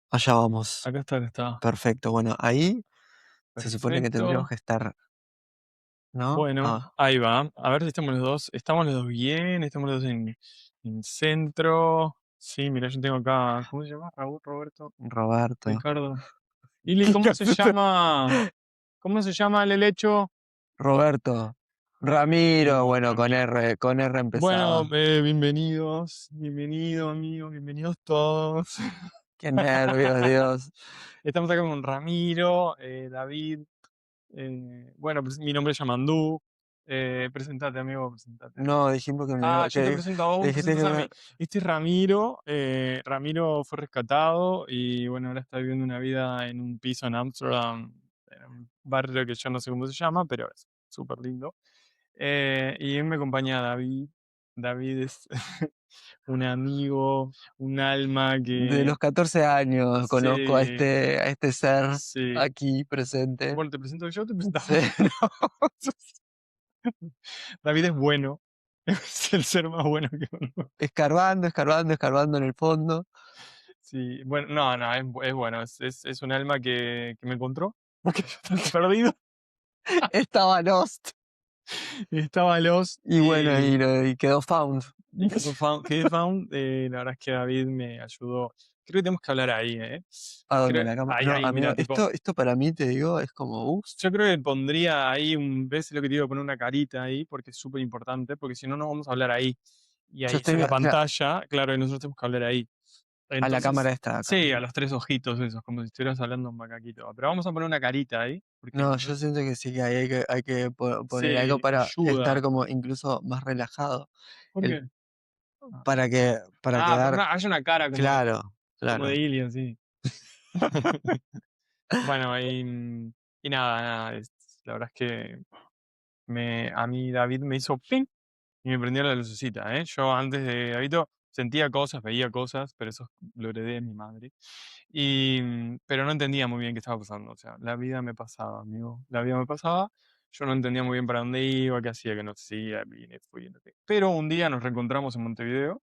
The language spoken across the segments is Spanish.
Allá vamos. Acá está. Perfecto. Bueno, ahí se supone que tendríamos Perfecto. que estar, ¿no? Bueno, ahí va. A ver si estamos los dos. Estamos los dos bien, estamos los dos en centro. Sí, mira, yo tengo acá, ¿cómo se llama? Raúl, Roberto, Roberto. Ricardo. Ili, ¿cómo se llama? ¿Cómo se llama el helecho? Roberto. Ramiro, Ramiro, bueno, con Ramiro. R, con R Bueno, empezaba. bienvenidos, bienvenidos amigos, bienvenidos todos. Qué nervios, Dios. Estamos acá con Ramiro, David. Bueno, pues, mi nombre es Yamandú. Presentate, amigo, presentate. No, dijimos que me Ah, iba, yo te que presento a vos, me dijiste presentas que a mí. Este es Ramiro. Ramiro fue rescatado y bueno, ahora está viviendo una vida en un piso en Ámsterdam, en un barrio que yo no sé cómo se llama, pero es súper lindo. Y me acompaña David. David es un amigo, un alma de que los 14 años conozco a sí, este ser sí. aquí presente. Bueno, te presento yo, te presento Sí, vos. no. David es bueno, es el ser más bueno que conozco. Escarbando, escarbando, escarbando en el fondo. Sí, bueno, no, es bueno, es un alma que me encontró, porque yo estaba perdido, Estaba lost. estaba lost Y bueno, y quedó found. y quedé found. La verdad es que David me ayudó. Creo que tenemos que hablar ahí, ¿eh? ¿A dónde? Creo, La cama. No, ahí, amigo, mira, tipo, esto para mí, te digo, es como, yo creo que pondría ahí ves lo que te digo, poner una carita ahí, porque es súper importante, porque si no, no vamos a hablar ahí. Y yo ahí estoy está la claro, pantalla, claro, y nosotros tenemos que hablar ahí. a la cámara Entonces, esta de acá. sí, a los tres ojitos esos, como si estuvieras hablando un macaquito. Pero vamos a poner una carita ahí, porque No, yo nosotros, siento que sí, que ahí hay que poner algo sí, para estar ayuda. como incluso más relajado. ¿Por El, qué? Ah, para quedar haya una cara claro, como de claro. alien, sí. Bueno, y nada, la verdad es que a mí David me hizo ping y me prendió la lucecita, ¿eh? Yo antes de Davito sentía cosas, veía cosas, pero eso lo heredé de mi madre. Pero no entendía muy bien qué estaba pasando. O sea, la vida me pasaba, amigo. La vida me pasaba. Yo no entendía muy bien para dónde iba, qué hacía, qué no hacía, vine, fui, no sé. Pero un día nos reencontramos en Montevideo.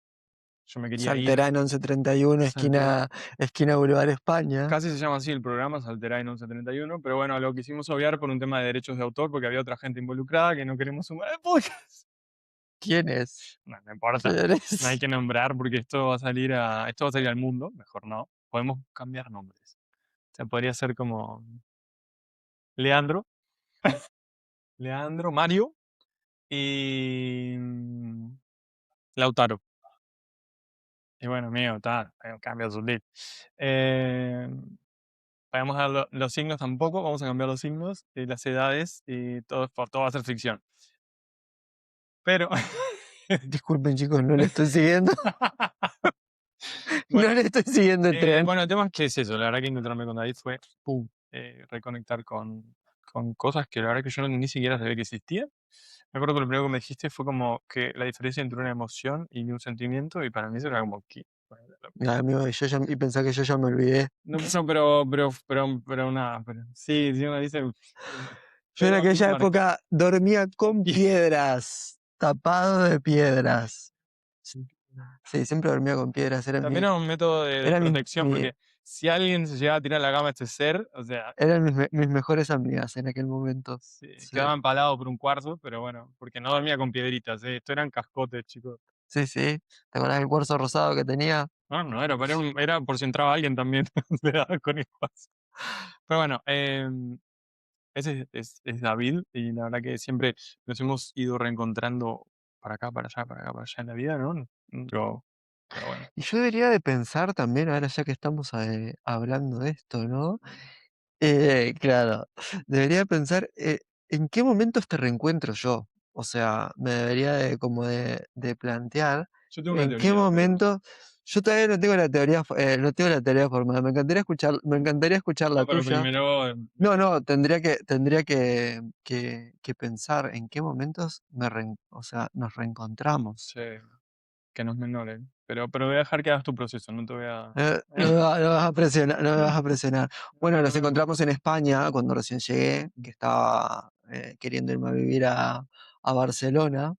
Yo me quería ir. Salterá en 1131, Salterá. esquina Boulevard España. Casi se llama así el programa, Salterá en 1131. Pero bueno, lo quisimos obviar por un tema de derechos de autor, porque había otra gente involucrada que no queremos sumar al podcast. ¿Quién es? No, no importa. ¿Quién No hay es? que nombrar porque esto va a salir al mundo. Mejor no. Podemos cambiar nombres. O sea, podría ser como Leandro, Mario y Lautaro. Y bueno, mío, está, hay un cambio sutil. Eh, Podemos dar los signos tampoco, vamos a cambiar los signos y las edades y todo va a ser ficción. Pero, Disculpen, chicos, no le estoy siguiendo. No bueno, le estoy siguiendo el tren. bueno, el tema es que es eso, la verdad que encontrarme con David fue, pum, reconectar con cosas que la verdad que yo ni siquiera sabía que existían. Me acuerdo que lo primero que me dijiste fue como que la diferencia entre una emoción y un sentimiento, y para mí eso era como que, bueno, Ay, amigo, y pensá que yo ya me olvidé. no, pero nada, sí, sí, uno dice, Yo en pero aquella marca. época dormía con piedras, tapado de piedras. Sí, siempre dormía con piedras. También era un método de Eran protección, porque si alguien se llegaba a tirar a la cama a este ser, o sea, eran mis mejores amigas en aquel momento. sí, Sí, quedaba empalado por un cuarzo, pero bueno, porque no dormía con piedritas, esto eran cascotes, chicos. sí, sí. ¿Te acuerdas del cuarzo rosado que tenía? No, no era, pero era por si entraba alguien también, le daba con el cuarzo. Pero bueno, ese es David, y la verdad que siempre nos hemos ido reencontrando para acá, para allá, para acá, para allá en la vida, ¿no? Pero bueno. Y yo debería de pensar también, ahora ya que estamos hablando de esto, ¿no? Claro, debería pensar en qué momento este reencuentro yo. O sea, me debería de plantear Yo tengo una en qué teoría, pero momento. Yo todavía no tengo la teoría, no tengo la teoría formada. Me encantaría escuchar la no, pero tuya. primero, No, no, tendría que pensar en qué momentos o sea, nos reencontramos. che, que no es menor, ¿eh? Pero voy a dejar que hagas tu proceso, no te voy a... No me vas a presionar, no me vas a presionar. Bueno, nos No, encontramos en España cuando recién llegué, que estaba queriendo irme a vivir a Barcelona.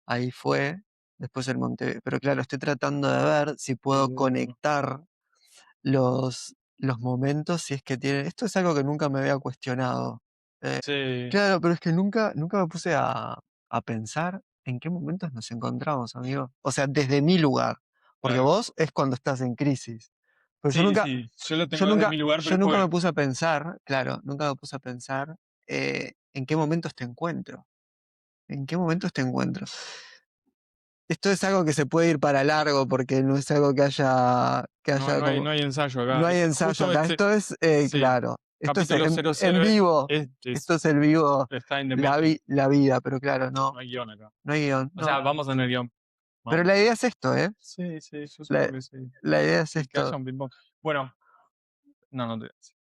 Ahí fue, después en Montevideo. Pero claro, estoy tratando de ver si puedo conectar los, los momentos, si es que tienen esto es algo que nunca me había cuestionado. Eh, Sí, claro, pero es que nunca me puse a pensar en qué momentos nos encontramos, amigo. O sea, desde mi lugar, porque claro. vos es cuando estás en crisis. Pero Sí, sí, yo lo yo tengo desde nunca mi lugar, yo pero nunca porque me puse a pensar, claro, nunca me puse a pensar, en qué momentos te encuentro, en qué momentos te encuentro. Esto es algo que se puede ir para largo, porque no es algo que no, haya como no hay ensayo no acá. hay ensayo Justo acá. este, Esto es, sí, claro, esto es capítulo cero en cero vivo. Esto es el vivo, está in the making. la vida, pero claro, No no, hay guión acá. no hay guión, O sea, no. vamos en el guión. Pero Vamos. la idea es esto, ¿eh? Sí, sí, yo La supongo que sí. la idea es Y que haya esto. un ping-pong. Bueno, no, no te voy a decir.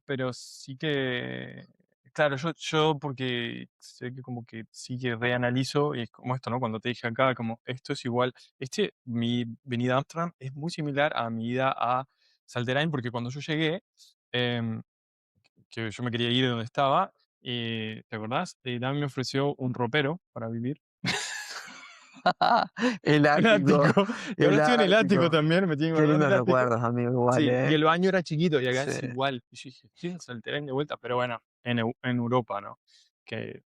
Pero sí que, claro, yo porque sé que como que sí que reanalizo, y es como esto, ¿no? Cuando te dije acá, como esto es igual, mi venida a Amsterdam es muy similar a mi ida a Salterain, porque cuando yo llegué, em, que yo me quería ir de donde estaba, ¿te acordás? Dami me ofreció un ropero para vivir. El El ático, ático. Y ahora el estoy en el ático ático. también, me tienen Qué guardado en lindos el ático. recuerdos, amigo, igual, Sí, y ¿eh? el baño era chiquito y acá Sí. es igual. Y yo dije, estoy en Salterán de vuelta, pero bueno, en Europa, ¿no? Que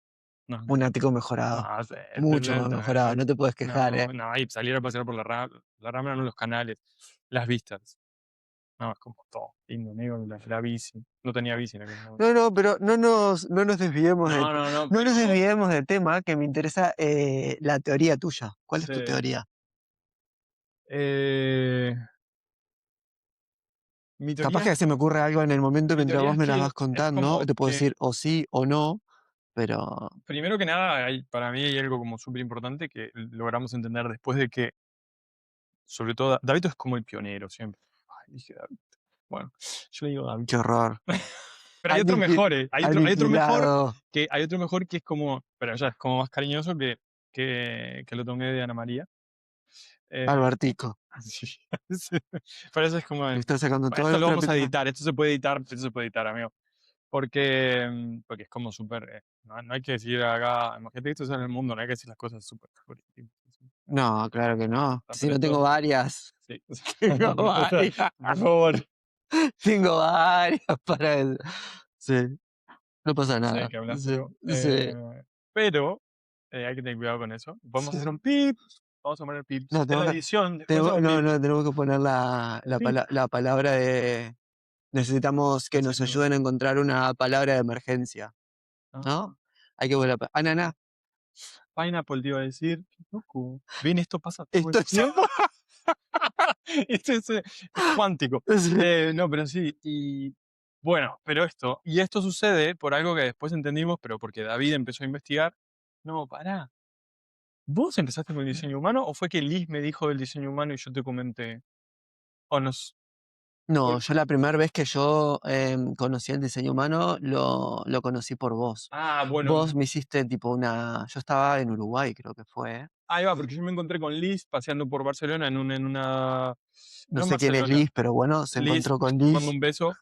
no, Un ático mejorado, no sé, mucho más mejorado, no te puedes quejar, ¿eh? no, no, y salir a pasear por la Rambla, no los canales, las vistas. No, es como todo, lindo, negro, la bici. No tenía bici en aquel momento. No, no, pero no nos desviemos No, no, no, no nos pero desviemos del tema, que me interesa, la teoría tuya. ¿Cuál es tu sí. teoría? Eh, mi Capaz teoría, que se me ocurre algo en el momento mi mientras teoría vos es me las que vas es contando, como te puedo que decir o sí o no, pero primero que nada, para mí hay algo como súper importante que logramos entender después de que, sobre todo, David es como el pionero siempre. Ay, dije David. Bueno, yo le digo David. qué horror. Pero hay otro Aniqui mejor, aniquilado. hay otro mejor que es como, pero ya es como más cariñoso que lo tomé de Ana María. Eh, Albertico. sí, sí. Pero eso es como, Le está sacando bueno, todos esto los lo vamos a trapitos. editar, esto se puede editar, amigo. Porque es como súper, no hay que decir acá, imagínate que esto es en el mundo, no hay que decir las cosas súper, súper íntimas, así. No, claro que no. Ah, Si pero no tengo esto, varias. sí. Tengo varias. Por favor. Tengo varias para eso. Sí, no pasa No sé de nada. qué hablas, Sí, amigo. sí, Pero hay que tener cuidado con eso. Podemos hacer sí. un pip. Vamos a poner pips. No, En tenemos la que edición, después hacemos no, pip. no, tenemos que poner El pip. la palabra de necesitamos que nos Diseño. ayuden a encontrar una palabra de emergencia, Ah, ¿no? Hay que volver a ananá. Pineapple te iba a decir. Qué loco. Ven, esto pasa todo el Esto es tiempo. Esto es cuántico. sí. No, pero sí. Y bueno, pero esto sucede por algo que después entendimos, pero porque David empezó a investigar. No, pará. ¿Vos empezaste con el diseño humano o fue que Liz me dijo del diseño humano y yo te comenté? O nos. No, o- yo la primera vez que yo, conocí el diseño humano lo conocí por vos. Ah, bueno, Vos me hiciste tipo una yo estaba en Uruguay, creo que fue. ahí va, porque yo me encontré con Liz paseando por Barcelona No no en sé quién es Barcelona. Liz, pero bueno, se Liz, encontró con te mando Liz. un beso.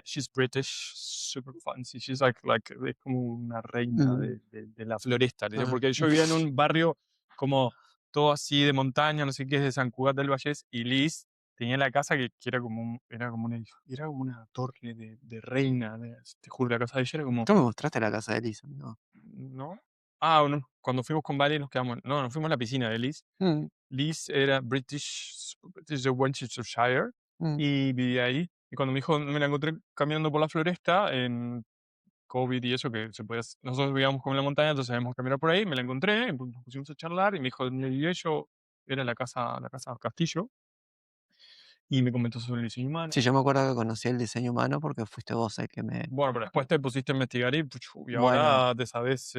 She's British, super fancy. She's es como una reina Mm, de la floresta. ¿Sí? ah, Porque yo vivía en un barrio como todo así de montaña, no sé qué, es de San Cugat del Vallés, y Liz tenía la casa que era como era como una torre de reina, te juro, la casa de ella era como, tú me mostraste la casa de Liz, amigo. ¿no? Ah, bueno, cuando fuimos con Vale nos quedamos, no, nos fuimos a la piscina de Liz. Mm, Liz era British de Worcestershire mm. y vivía ahí. Y cuando me dijo, me la encontré caminando por la floresta en COVID y eso, que se podía, nosotros vivíamos como en la montaña, entonces sabíamos caminar por ahí, me la encontré, y nos pusimos a charlar y me dijo, donde vivía yo era la casa Castillo, y me comentó sobre el diseño humano. Sí, yo me acuerdo que conocí el diseño humano porque fuiste vos el que me Bueno, pero después te pusiste a investigar y bueno, ahora te sabes.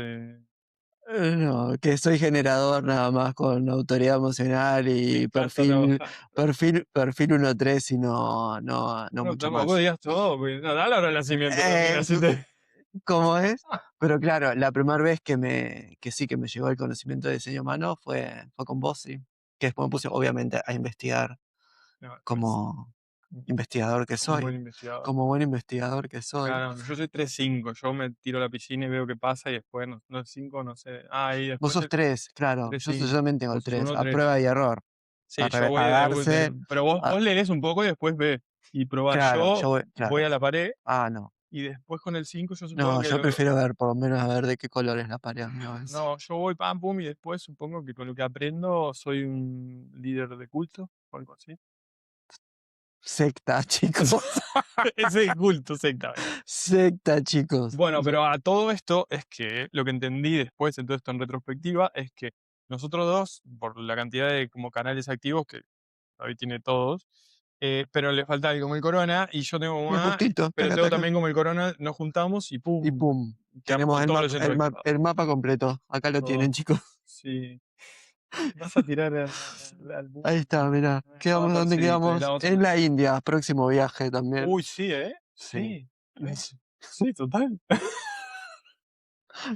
no, que soy generador nada más con autoridad emocional Me y encanta trabajar. perfil 1-3 y no No, mucho tampoco más. digas todo, porque no da la hora del nacimiento también, Eh, así te. ¿Cómo es? Pero claro, la primera vez que sí, que me llegó el conocimiento de diseño humano fue con vos, sí. Que después me puse, obviamente, a investigar No, pues, como investigador que como un buen soy, investigador. como buen investigador que soy. Claro, yo soy 3-5, yo me tiro a la piscina y veo qué pasa y después no 5, no sé. Ah, y Vos después sos 3, claro. Yo 3-5. también tengo el Vos sos 3, uno a 3. prueba y error. Sí, yo voy A de, darse, pero vos a- lees un poco y después ves. y probá. Claro, Yo yo voy voy claro. a la pared Ah, no. y después con el 5 yo supongo No, que yo lo prefiero ver, por lo menos, a ver de qué color es la pared, amigo, eso. no, yo voy pam, pum, y después supongo que con lo que aprendo soy un líder de culto o algo así. Secta, chicos. Ese es culto, exactamente. Secta, chicos. Bueno, pero a todo esto es que lo que entendí después, en todo esto en retrospectiva, es que nosotros dos, por la cantidad de como canales activos, que David tiene todos, pero le falta algo como el Corona, y yo tengo como Y A, justito, pero taca, tengo taca. también como el Corona, nos juntamos y Y pum, pum, quedamos tenemos con todos los centros activados. el mapa completo. Acá lo tienen, Todo. chicos. Sí. Vas a tirar al Ahí mundo. está, mirá. No, Quedamos donde sí, te la quedamos. vas a En la India, próximo viaje también. uy, sí, ¿eh? Sí. Sí. Sí, total.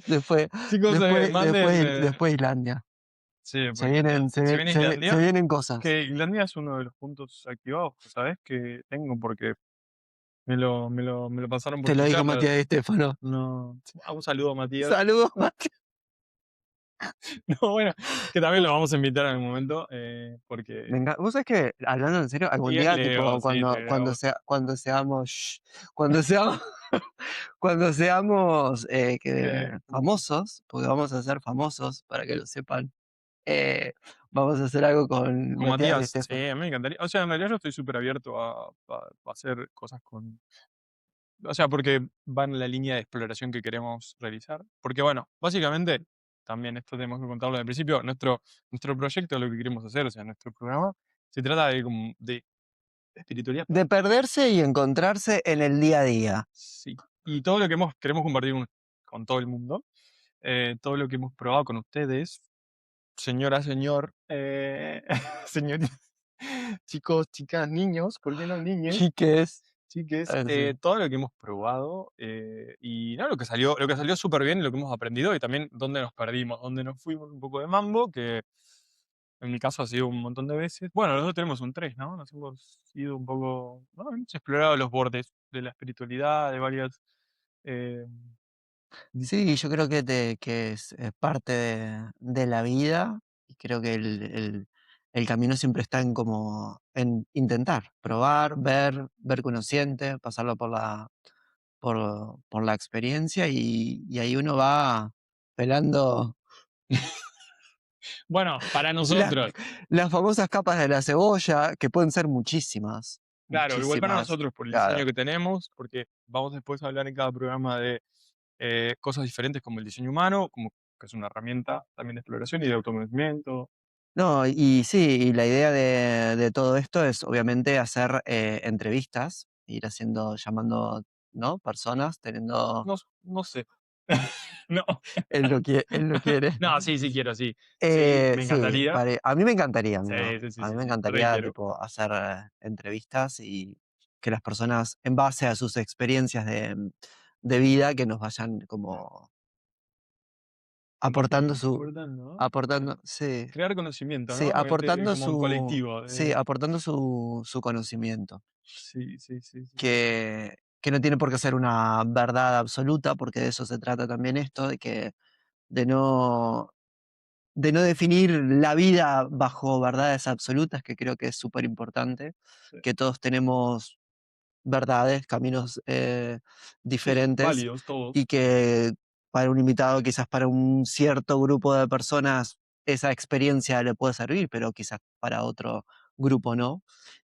Después, Chicos, manden, después Islandia. sí, pues Islandia. ¿Se viene Se Islandia? vienen cosas. Que Islandia es uno de los puntos activados, ¿sabes? Que tengo porque me lo pasaron por Te lo tu dijo charla. Matías Di Stefano. No. Un saludo a Matías. Saludos, Matías. No, bueno, que también lo vamos a invitar en algún momento, porque. Vos sabés que, hablando en serio, algún Y es día, Leo, tipo, sí, Leo. cuando seamos, cuando seamos, cuando seamos ¿Qué? famosos, porque vamos a ser famosos, para que lo sepan, eh, vamos a hacer algo con Con Matías Di Matías, sí, Stefano. a mí me encantaría. O sea, en realidad yo estoy súper abierto a hacer cosas con. O sea, porque va en la línea de exploración que queremos realizar. Porque, bueno, básicamente, también esto tenemos que contarlo al principio, nuestro proyecto, lo que queremos hacer, o sea, nuestro programa, se trata de, como de espiritualidad. De perderse y encontrarse en el día a día. Sí. Y todo lo que queremos compartir con todo el mundo, todo lo que hemos probado con ustedes, señora, señor, señoritas, chicos, chicas, niños, ¿por qué no niñes? Chiques. Chiques, A ver, sí. todo lo que hemos probado, y no, lo que salió súper bien y lo que hemos aprendido, y también dónde nos perdimos, dónde nos fuimos un poco de mambo, que en mi caso ha sido un montón de veces. Bueno, los dos tenemos un 3, ¿no? Nos hemos ido un poco, ¿no? Hemos explorado los bordes de la espiritualidad, de varias. eh, dis- Sí, yo creo que, que es parte de la vida y creo que el camino siempre está en como en intentar, probar, ver que uno siente, pasarlo por la experiencia y ahí uno va pelando Bueno, para las, nosotros, las famosas capas de la cebolla, que pueden ser muchísimas, claro, igual para muchísimas. nosotros, por el diseño Claro. que tenemos, porque vamos después a hablar en cada programa de cosas diferentes como el diseño humano, como que es una herramienta también de exploración y de autoconocimiento. No, y sí, y la idea de todo esto es obviamente hacer entrevistas, ir haciendo, llamando, ¿no? Personas, teniendo, No, no sé. No. él lo quiere. No, sí, sí quiero, sí. Sí, me Sí, encantaría. a mí me encantaría, Sí, amigo. sí, sí, A mí sí, me sí, re encantaría, quiero. tipo, hacer entrevistas y que las personas, en base a sus experiencias de vida, que nos vayan como aportando Aportando, ¿no? sí, Crear conocimiento, sí, ¿no? Como un colectivo. sí, aportando su conocimiento. Sí, sí, sí, sí, sí. Que no tiene por qué ser una verdad absoluta, porque de eso se trata también esto, de no, de no definir la vida bajo verdades absolutas, que creo que es súper importante, Sí, que todos tenemos verdades, caminos sí, diferentes válidos todos. y que para un invitado, quizás para un cierto grupo de personas, esa experiencia le puede servir, pero quizás para otro grupo no.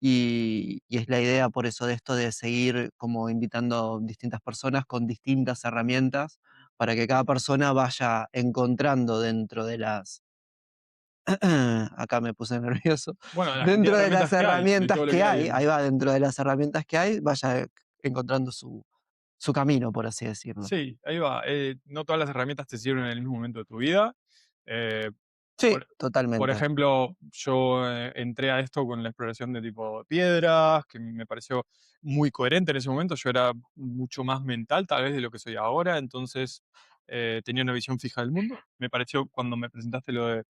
Y es la idea por eso de esto de seguir como invitando distintas personas con distintas herramientas para que cada persona vaya encontrando dentro de las acá me puse nervioso. Bueno, la cantidad Dentro de de las herramientas que hay, de herramientas todo lo que que hay hay, ahí va, dentro de las herramientas que hay, vaya encontrando su camino, por así decirlo. Sí, ahí va. No todas las herramientas te sirven en el mismo momento de tu vida. Eh, Sí, por, por totalmente. ejemplo, yo entré a esto con la exploración de tipo piedras, que me pareció muy coherente en ese momento. Yo era mucho más mental, tal vez, de lo que soy ahora, entonces tenía una visión fija del mundo. Me pareció cuando me presentaste lo de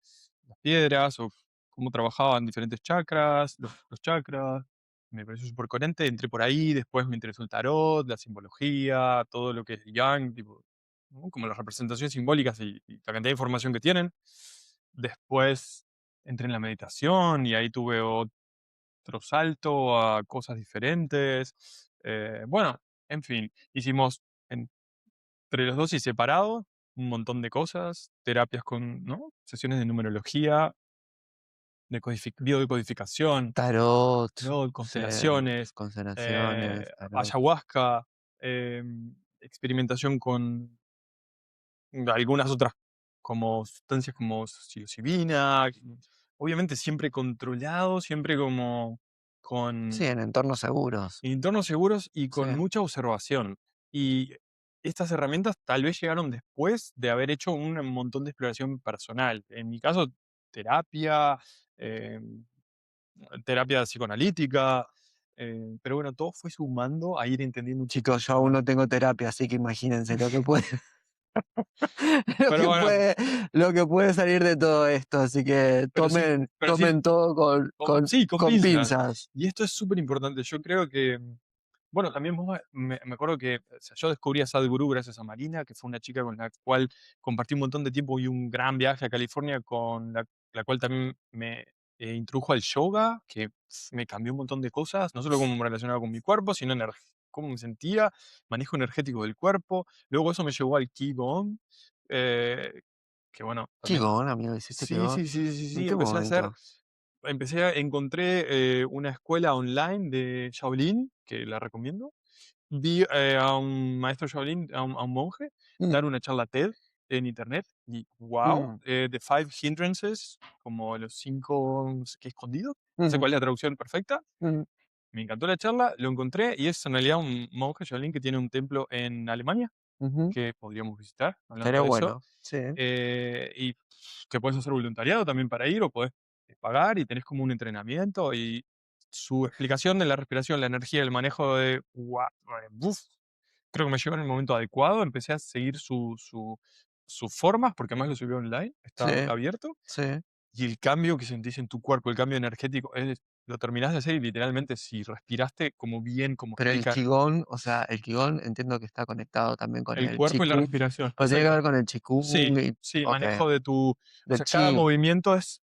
las piedras o cómo trabajaban diferentes chakras, los chakras. Me pareció súper coherente, entré por ahí, después me interesó el tarot, la simbología, todo lo que es Yang, tipo, ¿no? Como las representaciones simbólicas y la cantidad de información que tienen. Después entré en la meditación y ahí tuve nuestro salto a cosas diferentes. Bueno, en fin, hicimos entre los dos y separados un montón de cosas, terapias con, ¿no? Sesiones de numerología, de biodecodificación, Tarot, ¿no? sí, Constelaciones, constelaciones, tarot. ayahuasca, experimentación con algunas otras como sustancias como psilocibina, obviamente siempre controlado, siempre como Sí, con en entornos seguros. entornos seguros y Sí. con mucha observación. Y estas herramientas tal vez llegaron después de haber hecho un montón de exploración personal. En mi caso, terapia, em, terapia psicoanalítica, pero bueno, todo fue sumando a ir entendiendo un Chicos, yo poquito aún más. no tengo terapia, así que imagínense lo que puede, lo Pero que bueno, puede, lo que puede salir de todo esto. Así que pero sí, pero sí, tomen todo sí, con con pinzas. pinzas. Y esto es súper importante. Yo creo que, bueno, también vos me acuerdo que, o sea, yo descubrí a Sadhguru gracias a Marina, que fue una chica con la cual compartí un montón de tiempo y un gran viaje a California, con la cual también me introdujo al yoga, que me cambió un montón de cosas, no solo cómo me relacionaba con mi cuerpo, sino cómo me sentía, manejo energético del cuerpo. Luego eso me llevó al Qigong, eh, que bueno, también. Qigong, amigo, hiciste Sí, Qigong. sí, sí, sí, ¿En sí, qué empecé a hacer, momento? encontré una escuela online de Shaolin, que la recomiendo. Vi a un maestro Shaolin, a un monje, Mm, dar una charla TED en internet y wow, mm, The Five Hindrances, como los cinco, no sé qué, escondidos. No sé ujú, cuál es la traducción perfecta. mm, Me encantó la charla, lo encontré y es en realidad un monje Shaolin que tiene un templo en Alemania ujú. que podríamos visitar, hablando Estaría de eso. bueno, sí. Y que puedes hacer voluntariado también para ir o podés pagar y tenés como un entrenamiento y su explicación de la respiración, la energía, el manejo de uf, creo que me llegó en el momento adecuado. Empecé a seguir sus formas, porque además lo subió online, Sí, está abierto, sí. y el cambio que sentís en tu cuerpo, el cambio energético, lo terminás de hacer y literalmente si respiraste como bien, como Pero el explica Qigong, o sea, el Qigong entiendo que está conectado también con el el cuerpo y la Qigong, respiración, o tiene que exacto. ver con el Sí, Qigong y sí, okey, manejo de o del sea, cada chi, movimiento es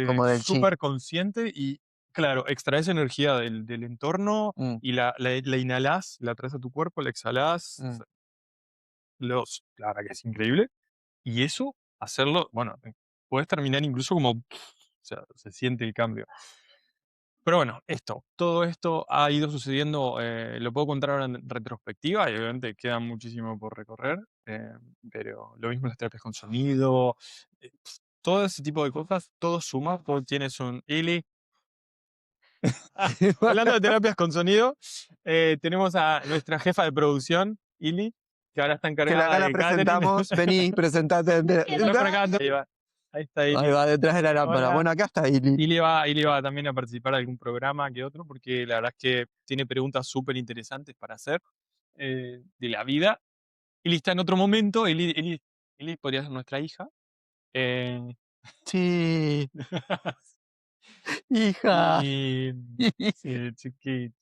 como del chi. súper consciente y, claro, extraes energía del entorno Mm, y la inhalás, la traes a tu cuerpo, la exhalás, o mm. sea, la verdad que es increíble. Y eso, hacerlo, bueno, puedes terminar incluso como, o sea, se siente el cambio. Pero bueno, todo esto ha ido sucediendo, lo puedo contar ahora en retrospectiva y obviamente queda muchísimo por recorrer, pero lo mismo las terapias con sonido, todo ese tipo de cosas, todo suma, todo tiene un Ili. Hablando de terapias con sonido, tenemos a nuestra jefa de producción, Ili, que ahora está Que encargada acá la de catering. presentamos, vení, presentate. Vení por acá, ahí va. Ahí está Ahí Ili. va, detrás de la lámpara. Hola. Bueno, acá está Ili. Y le va también a participar de algún programa que otro, porque la verdad es que tiene preguntas súper interesantes para hacer de la vida. Eli está en otro momento, Eli podría ser nuestra hija. eh, Sí, hija. y sí, chiquito.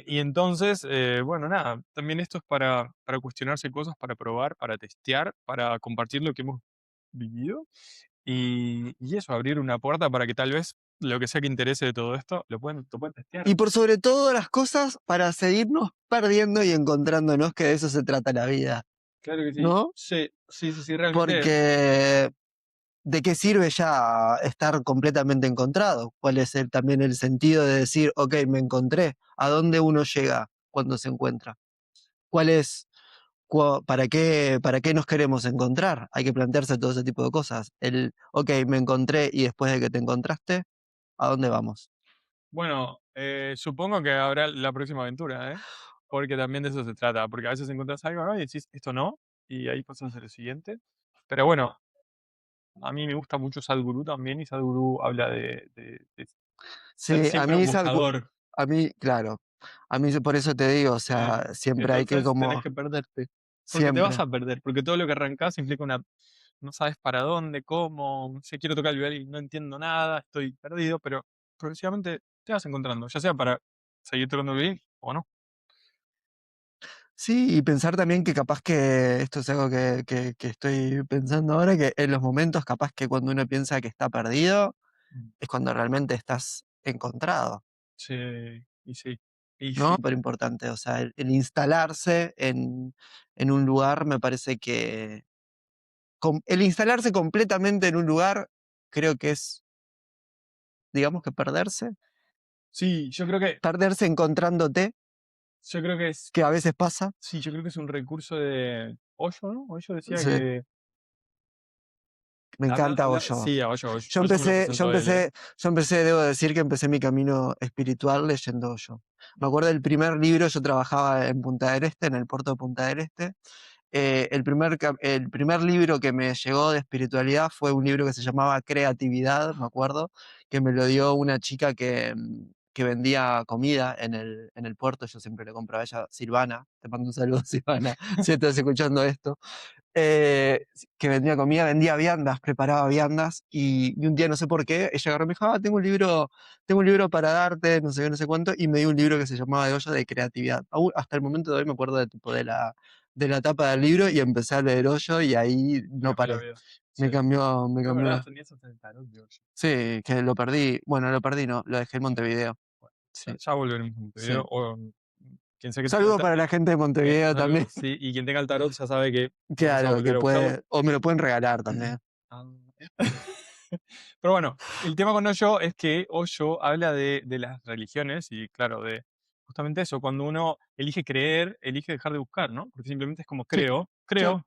Y entonces, bueno, nada, también esto es para cuestionarse cosas, para probar, para testear, para compartir lo que hemos vivido. Y eso, abrir una puerta para que tal vez lo que sea que interese de todo esto lo pueden testear. Y por sobre todo las cosas, para seguirnos perdiendo y encontrándonos, que de eso se trata la vida, Claro que sí. ¿no? Sí, sí, sí, sí, realmente. Porque ¿de qué sirve ya estar completamente encontrado? ¿Cuál es también el sentido de decir, ok, me encontré? ¿A dónde uno llega cuando se encuentra? ¿Cuál es, para qué nos queremos encontrar? Hay que plantearse todo ese tipo de cosas. Ok, me encontré y después de que te encontraste, ¿a dónde vamos? Bueno, supongo que habrá la próxima aventura, ¿eh? Porque también de eso se trata, porque a veces encontrás algo, ¿no? Y decís, esto no, y ahí pasas a lo siguiente. Pero bueno, a mí me gusta mucho Sadhguru también, y Sadhguru habla de ser Sí, siempre un buscador. a mí, claro, a mí por eso te digo, o Eh, sea, siempre hay que entonces tenés como, que perderte, porque te vas siempre. a perder, porque todo lo que arrancás implica no sabes para dónde, cómo, no sé, quiero tocar el violín, no entiendo nada, estoy perdido, pero progresivamente te vas encontrando, ya sea para seguir tocando el violín o no. Sí, y pensar también que capaz que esto es algo que estoy pensando ahora, que en los momentos capaz que cuando uno piensa que está perdido, Mm. es cuando realmente estás encontrado, Sí, y sí, y ¿no? sí. Pero importante, o sea, el instalarse en un lugar me parece que el instalarse completamente en un lugar creo que es, digamos que Sí, perderse encontrándote, yo creo que es que a veces pasa. sí, yo creo que es un recurso de Osho, ¿no? Osho decía Sí, que me encanta Osho. sí, a Osho, Yo Osho me lo empecé, yo presentó él, ¿eh? empecé, yo empecé, debo decir que empecé mi camino espiritual leyendo Osho. Me acuerdo del primer libro, yo trabajaba en Punta del Este, en el puerto de Punta del Este. El primer libro que me llegó de espiritualidad fue un libro que se llamaba Creatividad, me acuerdo, que me lo dio una chica que vendía comida en el puerto. Yo siempre le compraba a ella, Silvana. Te mando un saludo, Silvana, si estás escuchando esto. Que vendía comida, vendía viandas, preparaba viandas, y un día no sé por qué, ella agarró y me dijo, tengo un libro para darte, no sé qué, no sé cuánto, y me dio un libro que se llamaba De Hoyo de creatividad. Hasta el momento de hoy me acuerdo de, tipo, de la tapa del libro y empecé a leer Hoyo y ahí Me no cambió la paré. vida. Sí. Me Es verdad, cambió. tenías hasta el tarot de Osho. Sí, que lo perdí. Bueno, lo perdí, no, lo dejé en Montevideo. Bueno, Sí, ya volveremos a Montevideo, sí. o quien sea que tenga el Saludo para la gente de Montevideo también. saludos, sí, y quien tenga el tarot ya sabe que vamos a Claro, volver que a buscarlo. puede, o me lo pueden regalar también. Ah, pero bueno, el tema con Osho es que Osho habla de las religiones y claro, de justamente eso, cuando uno elige creer, elige dejar de buscar, ¿no? Porque simplemente es como Sí, sí, creo,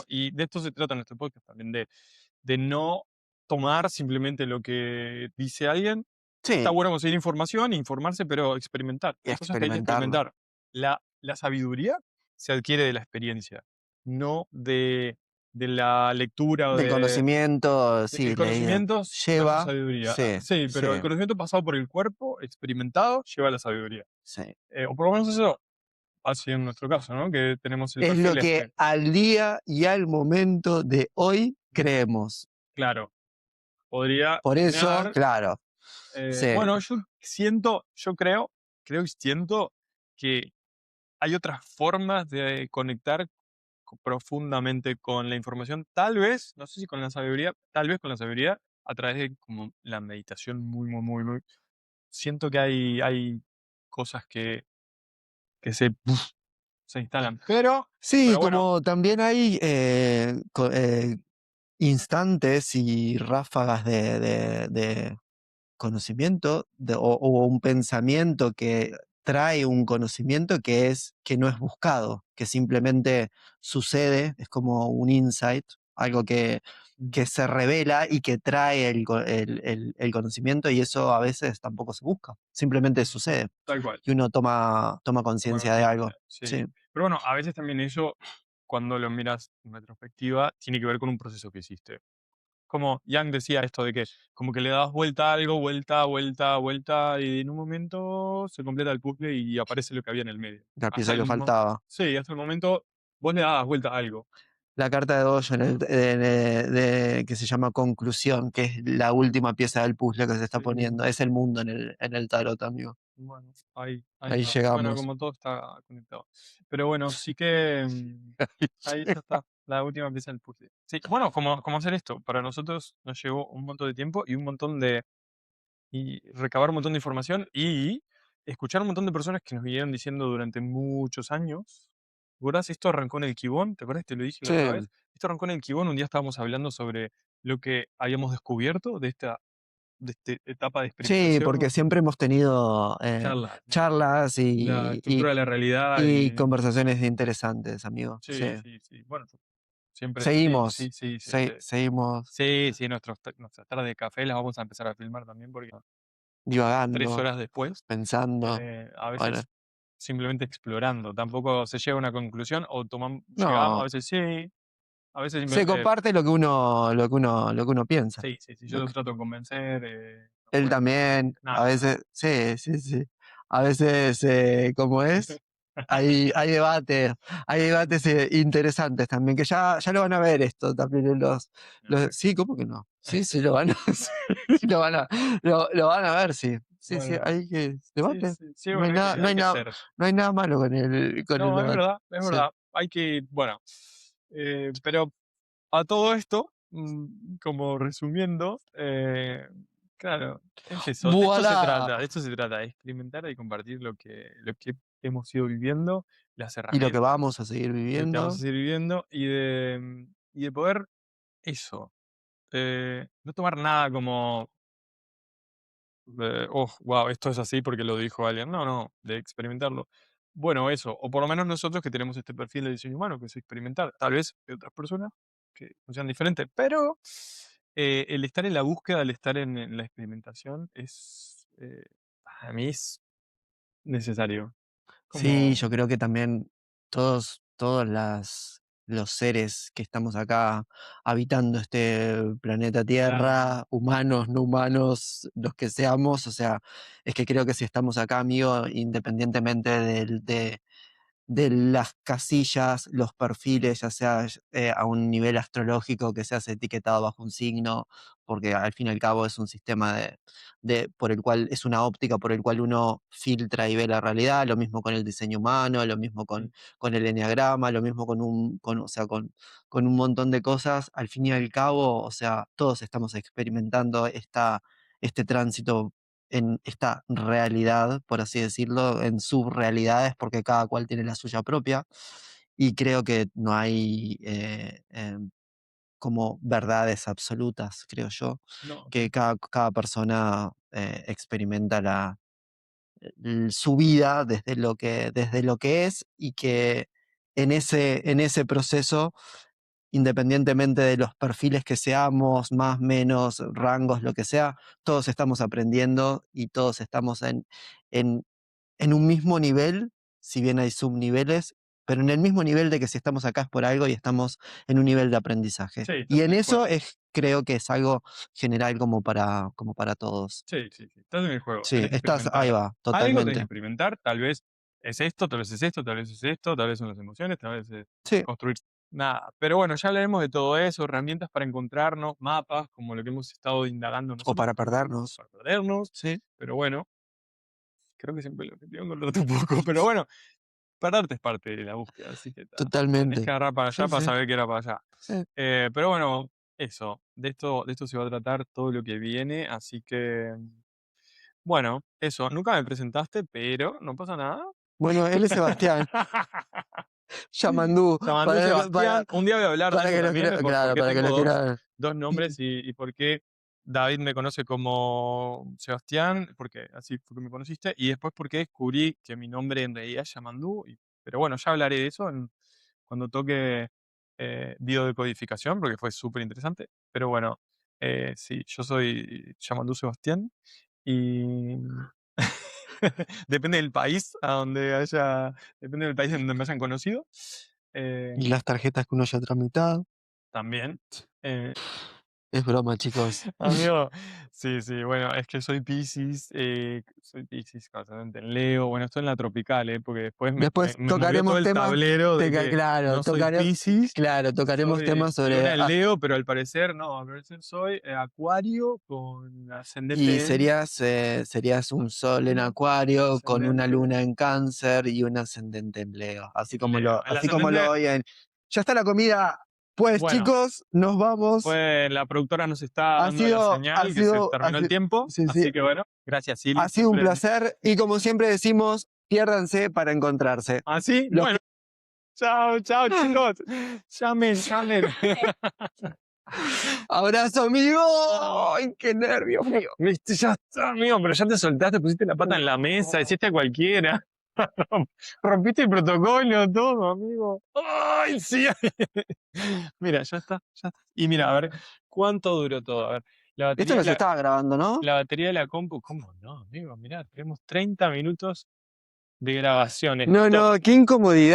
y de esto se trata nuestro podcast también, de no tomar simplemente lo que dice alguien. Está sí, bueno conseguir información, informarse, pero experimentar. y Hay cosas que hay que experimentarlo. experimentar. La sabiduría se adquiere de la experiencia, no de la lectura o Del conocimiento, el sí, leído. conocimiento versus Lleva, sabiduría. sí, Sí, sí, pero el conocimiento pasado por el cuerpo, experimentado, lleva a la sabiduría. sí. O por lo menos eso ha sido en nuestro caso, ¿no? Que tenemos el Es lo perfil que este. al día y al momento de hoy creemos. Claro, podría Por eso, cambiar. claro, sí, Bueno, creo y siento que hay otras formas de conectar profundamente con la información, tal vez, no sé si con la sabiduría, tal vez con la sabiduría, a través de como la meditación muy. Siento que hay cosas que se instalan. sí, Pero bueno, como también hay instantes y ráfagas de conocimiento o un pensamiento que trae un conocimiento que no es buscado, que simplemente sucede, es como un insight, algo que se revela y que trae el conocimiento, y eso a veces tampoco se busca, simplemente sucede tal cual, y uno toma toma conciencia de algo. conciencia, Sí, sí. Pero bueno, a veces también eso, cuando lo miras en retrospectiva, tiene que ver con un proceso que hiciste. Como Yang decía esto de que como que le das vuelta a algo, vuelta, y en un momento se completa el puzzle y aparece lo que había en el medio. la Hasta pieza el que mo faltaba. Sí, hasta el momento vos le dabas vuelta a algo. La carta de Hoyo que se llama Conclusión, que es la última pieza del puzzle que se está Sí, poniendo. Es el mundo en el tarot, amigo. bueno, ahí Ahí está. Bueno, llegamos. como todo está conectado. Pero bueno, sí que, ahí ya está, la última pieza del puzzle. Sí, bueno, ¿cómo hacer esto? Para nosotros nos llevó un montón de tiempo y un montón de y recabar un montón de información y escuchar un montón de personas que nos vinieron diciendo durante muchos años. ¿Te acuerdas? Esto arrancó en el Kibón, ¿te acuerdas? Te lo dije la Sí, otra vez. Esto arrancó en el Kibón, un día estábamos hablando sobre lo que habíamos descubierto de esta etapa de sí, experimentación, porque siempre hemos tenido charlas, charlas la estructura de la realidad y y conversaciones interesantes, amigo. Sí. sí, sí, sí. Bueno, siempre, sí, Seguimos, sí, sí, sí, seguimos sí, sí, nuestras tardes de café las vamos a empezar a filmar también porque tres divagando, horas después pensando. a Bueno, veces simplemente explorando. Tampoco se llega a una conclusión o llegamos, a no. veces sí, a veces Se comparte lo que uno piensa. sí, sí, sí, yo Lo lo que- trato de convencer, no Él cuenta también, a nada. veces, sí, sí, sí. A veces, ¿cómo es? Hay debates interesantes también, que ya lo van a ver esto también en A ver. sí, ¿cómo que no? Sí, sí, lo van a, sí, lo van a ver, sí. Sí, sí, Bueno, hay que, sí, debate. sí, sí, No hay bueno, nada, hay que hacer. no hay nada malo con el No, debate. es Sí. verdad, hay que, bueno, pero a todo esto, como resumiendo, Claro, es eso, ¡Voilá! de esto se trata, de experimentar y compartir lo que hemos ido viviendo, las Y lo que herramientas, vamos a seguir lo que vamos a viviendo. seguir viviendo y de poder eso, no tomar nada como oh, wow, esto es así porque lo dijo alguien. No, no, de experimentarlo. Bueno, eso, o por lo menos nosotros que tenemos este perfil de diseño humano, que es experimentar. Tal vez hay otras personas que sean diferentes, pero el estar en la búsqueda, el estar en la experimentación es, para mí es necesario. Sí, Como, yo creo que también todos los seres que estamos acá habitando este planeta claro, Tierra, humanos, no humanos, los que seamos, o sea, es que creo que si estamos acá, amigo, independientemente de las casillas, los perfiles, ya sea a un nivel astrológico que seas etiquetado bajo un signo, porque al fin y al cabo es un sistema por el cual es una óptica por el cual uno filtra y ve la realidad, lo mismo con el diseño humano, lo mismo mm, con el enneagrama, lo mismo o sea, con un montón de cosas, al fin y al cabo, o sea, todos estamos experimentando este tránsito en esta realidad, por así decirlo, en subrealidades, porque cada cual tiene la suya propia, y creo que no hay como verdades absolutas, creo yo, no, que cada persona experimenta su vida desde lo que es y que en ese proceso independientemente de los perfiles que seamos, más, menos, rangos, lo que sea, todos estamos aprendiendo y todos estamos en, en un mismo nivel, si bien hay subniveles, pero en el mismo nivel de que si estamos acá es por algo y estamos en un nivel de aprendizaje. sí, Y estás en en el eso juego. creo que es algo general como para todos. Sí, sí, sí, estás en el juego, Sí, tenés que estás, ahí experimentar. va, Algo tenés que totalmente. experimentar, tal vez es esto, tal vez es esto, tal vez es esto, tal vez son las emociones, tal vez es Sí, construir nada. Pero bueno, ya hablaremos de todo eso, herramientas para encontrarnos, mapas, como lo que hemos estado indagando o nosotros, para perdernos. para perdernos. Sí, Pero bueno, creo que siempre lo objetivo encontrarte un poco, pero bueno, perderte es parte de la búsqueda, así que está. Tenés que totalmente. agarrar para Sí, allá para sí, saber qué era para allá. sí. Pero bueno, eso, de esto se va a tratar todo lo que viene, así que bueno, eso, nunca me presentaste, pero no pasa nada. Bueno, él es Sebastián. Yamandú, Llamando Sebastián, un día voy a hablar de para eso que lo también, quiera, por claro, qué para que tengo lo quiera. dos nombres y por qué David me conoce como Sebastián, porque así fue que me conociste, y después porque descubrí que mi nombre en realidad es Yamandú, pero bueno, ya hablaré de eso cuando toque biodecodificación, porque fue súper interesante. Pero bueno, sí, yo soy Yamandú Sebastián y depende del país a donde haya, depende del país en donde me hayan conocido. Eh, Y las tarjetas que uno ya ha tramitado. también. Eh, Es broma, chicos. amigo, sí, sí, bueno, es que soy Piscis, con ascendente en Leo, bueno, estoy en la tropical, porque después Después me movió todo tocaremos el temas, tablero de que claro, no soy Piscis, tocaremos soy temas sobre. luna en Leo, pero al parecer no, al parecer soy Acuario con Y ascendente en serías un sol en Acuario con una ascendente luna en Cáncer y un ascendente en Leo. en Leo. El Así como lo ascendente, oyen. Ya está la comida. Pues, bueno, chicos, nos vamos. pues la productora nos está Ha dando la sido, ha señal que se sido, ha terminó el sido, tiempo, sí, sí, así que bueno, gracias, Silly, ha sido un siempre. placer. Y como siempre decimos, piérdanse para encontrarse. Así, Los bueno, chao, chao, chicos. Llamen, llamen. Abrazo, amigo. ¡Ay, qué nervios, mío! Viste, ya está, amigo, pero ya te soltaste, pusiste la pata en la mesa, hiciste a cualquiera. Rompiste el protocolo, todo, amigo. ¡Ay, sí! Mira, ya está, ya está. Y mira, a ver, ¿cuánto duró todo? A ver, la Esto batería no de se estaba grabando, ¿no? la batería de la compu, ¿cómo no, amigo? Mirá, tenemos 30 minutos de grabación. No, Esto, no, qué incomodidad.